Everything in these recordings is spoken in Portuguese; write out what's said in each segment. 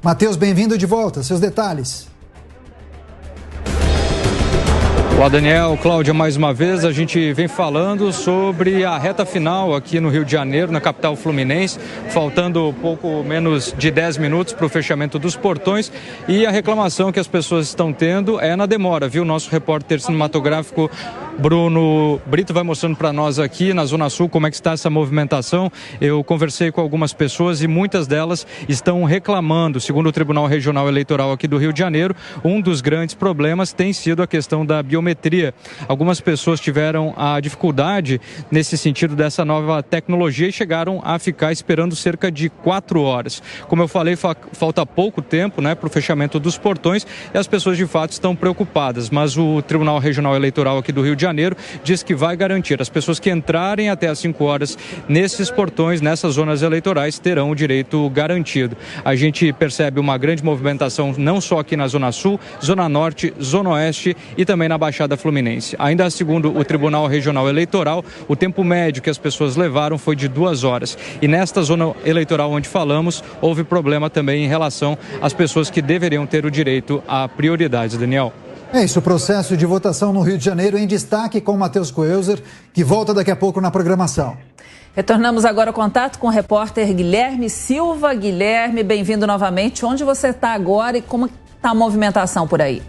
Matheus, bem-vindo de volta. Seus detalhes. Olá, Daniel, Cláudia, mais uma vez a gente vem falando sobre a reta final aqui no Rio de Janeiro, na capital fluminense, faltando pouco menos de 10 minutos para o fechamento dos portões, e a reclamação que as pessoas estão tendo é na demora, viu? Nosso repórter cinematográfico Bruno Brito vai mostrando para nós aqui na Zona Sul como é que está essa movimentação. Eu conversei com algumas pessoas e muitas delas estão reclamando. Segundo o Tribunal Regional Eleitoral aqui do Rio de Janeiro, um dos grandes problemas tem sido a questão da biometria. Algumas pessoas tiveram a dificuldade nesse sentido dessa nova tecnologia e chegaram a ficar esperando cerca de 4 horas. Como eu falei, falta pouco tempo, né, para o fechamento dos portões e as pessoas de fato estão preocupadas, mas o Tribunal Regional Eleitoral aqui do Rio de Janeiro diz que vai garantir. As pessoas que entrarem até às 5 horas nesses portões, nessas zonas eleitorais, terão o direito garantido. A gente percebe uma grande movimentação não só aqui na Zona Sul, Zona Norte, Zona Oeste e também na Baixada Fluminense. Ainda segundo o Tribunal Regional Eleitoral, o tempo médio que as pessoas levaram foi de 2 horas. E nesta zona eleitoral onde falamos, houve problema também em relação às pessoas que deveriam ter o direito a prioridades. Daniel. É isso, o processo de votação no Rio de Janeiro em destaque com o Matheus Coelzer, que volta daqui a pouco na programação. Retornamos agora ao contato com o repórter Guilherme Silva. Guilherme, bem-vindo novamente. Onde você está agora e como está a movimentação por aí?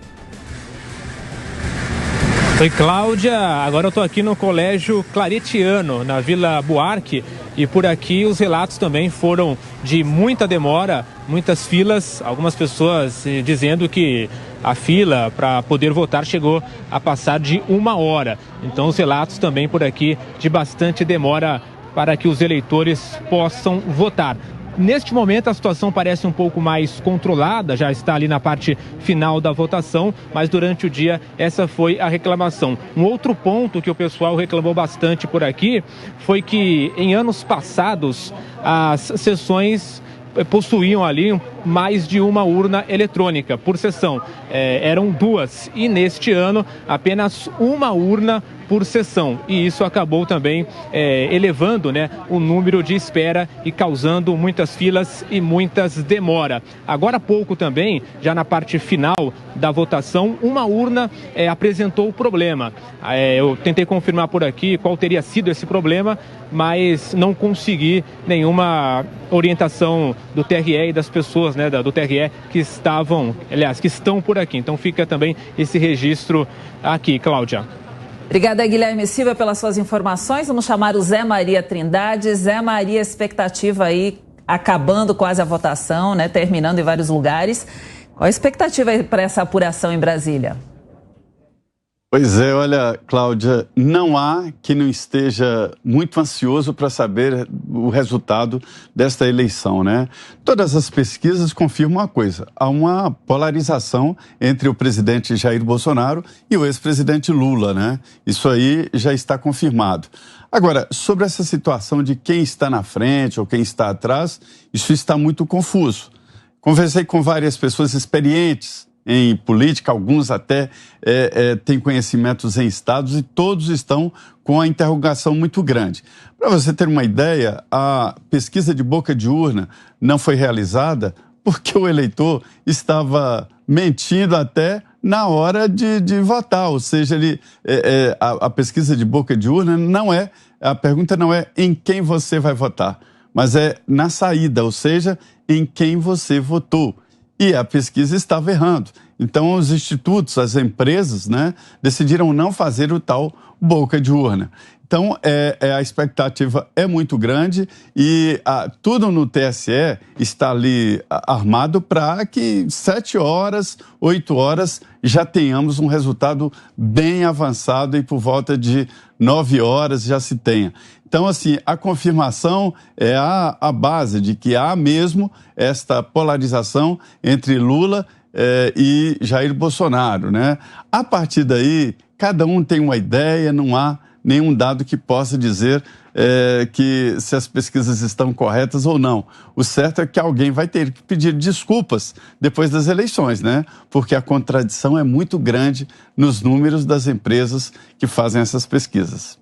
Oi, Cláudia. Agora eu estou aqui no Colégio Claretiano, na Vila Buarque, e por aqui os relatos também foram de muita demora, muitas filas, algumas pessoas dizendo que a fila para poder votar chegou a passar de 1 hora. Então os relatos também por aqui de bastante demora para que os eleitores possam votar. Neste momento a situação parece um pouco mais controlada, já está ali na parte final da votação, mas durante o dia essa foi a reclamação. Um outro ponto que o pessoal reclamou bastante por aqui foi que em anos passados as sessões possuíam ali mais de uma urna eletrônica por sessão. Eram 2 e neste ano apenas uma urna por sessão, e isso acabou também elevando, né, o número de espera e causando muitas filas e muitas demoras. Agora há pouco também, já na parte final da votação, uma urna apresentou o problema. Eu tentei confirmar por aqui qual teria sido esse problema, mas não consegui nenhuma orientação do TRE e das pessoas, né, do TRE que estão por aqui. Então fica também esse registro aqui, Cláudia. Obrigada, Guilherme Silva, pelas suas informações. Vamos chamar o Zé Maria Trindade. Zé Maria, expectativa aí, acabando quase a votação, né? Terminando em vários lugares. Qual a expectativa aí para essa apuração em Brasília? Pois é, olha, Cláudia, não há quem não esteja muito ansioso para saber o resultado desta eleição, né? Todas as pesquisas confirmam uma coisa: há uma polarização entre o presidente Jair Bolsonaro e o ex-presidente Lula, né? Isso aí já está confirmado. Agora, sobre essa situação de quem está na frente ou quem está atrás, isso está muito confuso. Conversei com várias pessoas experientes em política, alguns até têm conhecimentos em estados, e todos estão com a interrogação muito grande. Para você ter uma ideia, a pesquisa de boca de urna não foi realizada porque o eleitor estava mentindo até na hora de votar, ou seja, a pesquisa de boca de urna a pergunta não é em quem você vai votar, mas é na saída, ou seja, em quem você votou. E a pesquisa estava errando. Então, os institutos, as empresas, né, decidiram não fazer o tal boca de urna. Então, a expectativa é muito grande e tudo no TSE está ali armado para que 7 horas, 8 horas já tenhamos um resultado bem avançado e por volta de 9 horas já se tenha. Então, assim, a confirmação é a base de que há mesmo esta polarização entre Lula e Jair Bolsonaro, né? A partir daí, cada um tem uma ideia, não há nenhum dado que possa dizer que se as pesquisas estão corretas ou não. O certo é que alguém vai ter que pedir desculpas depois das eleições, né? Porque a contradição é muito grande nos números das empresas que fazem essas pesquisas.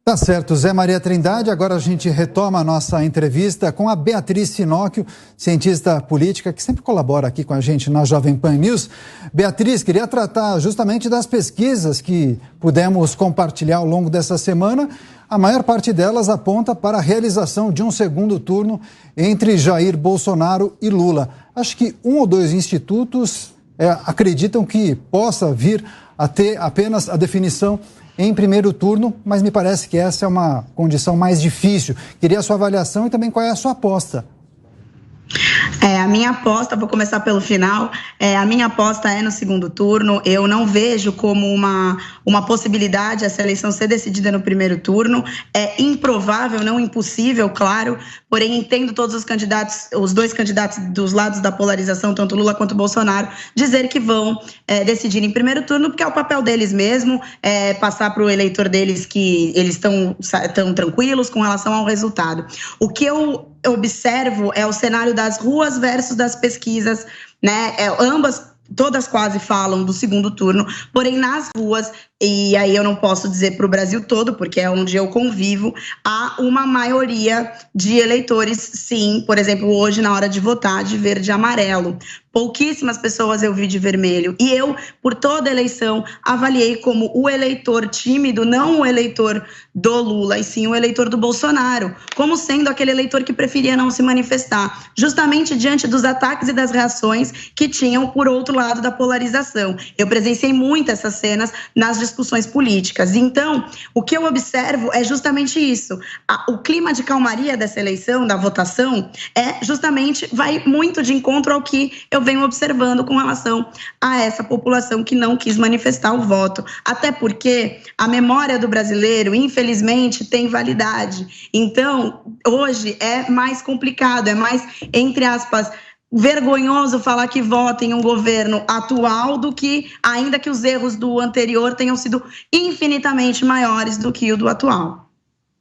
Tá certo, Zé Maria Trindade. Agora a gente retoma a nossa entrevista com a Beatriz Finóquio, cientista política, que sempre colabora aqui com a gente na Jovem Pan News. Beatriz, queria tratar justamente das pesquisas que pudemos compartilhar ao longo dessa semana. A maior parte delas aponta para a realização de um segundo turno entre Jair Bolsonaro e Lula. Acho que um ou dois institutos acreditam que possa vir a ter apenas a definição em primeiro turno, mas me parece que essa é uma condição mais difícil. Queria a sua avaliação e também qual é a sua aposta. A minha aposta, vou começar pelo final, a minha aposta é no segundo turno. Eu não vejo como uma possibilidade essa eleição ser decidida no primeiro turno. É improvável, não impossível, claro, porém entendo todos os candidatos, os dois candidatos dos lados da polarização, tanto Lula quanto Bolsonaro, dizer que vão decidir em primeiro turno, porque é o papel deles mesmo, passar para o eleitor deles que eles estão tranquilos com relação ao resultado. O que eu observo é o cenário das ruas versus das pesquisas, né? Todas quase falam do segundo turno, porém nas ruas, e aí eu não posso dizer para o Brasil todo, porque é onde eu convivo, há uma maioria de eleitores, sim, por exemplo, hoje na hora de votar, de verde e amarelo. Pouquíssimas pessoas eu vi de vermelho. E eu, por toda a eleição, avaliei como o eleitor tímido, não o eleitor do Lula, e sim o eleitor do Bolsonaro, como sendo aquele eleitor que preferia não se manifestar, justamente diante dos ataques e das reações que tinham por outro lado da polarização. Eu presenciei muito essas cenas nas discussões políticas. Então, o que eu observo é justamente isso. O clima de calmaria dessa eleição, da votação, vai muito de encontro ao que eu venho observando com relação a essa população que não quis manifestar o voto. Até porque a memória do brasileiro, infelizmente, tem validade. Então, hoje é mais complicado, é mais, entre aspas, vergonhoso falar que vota em um governo atual do que, ainda que os erros do anterior tenham sido infinitamente maiores do que o do atual.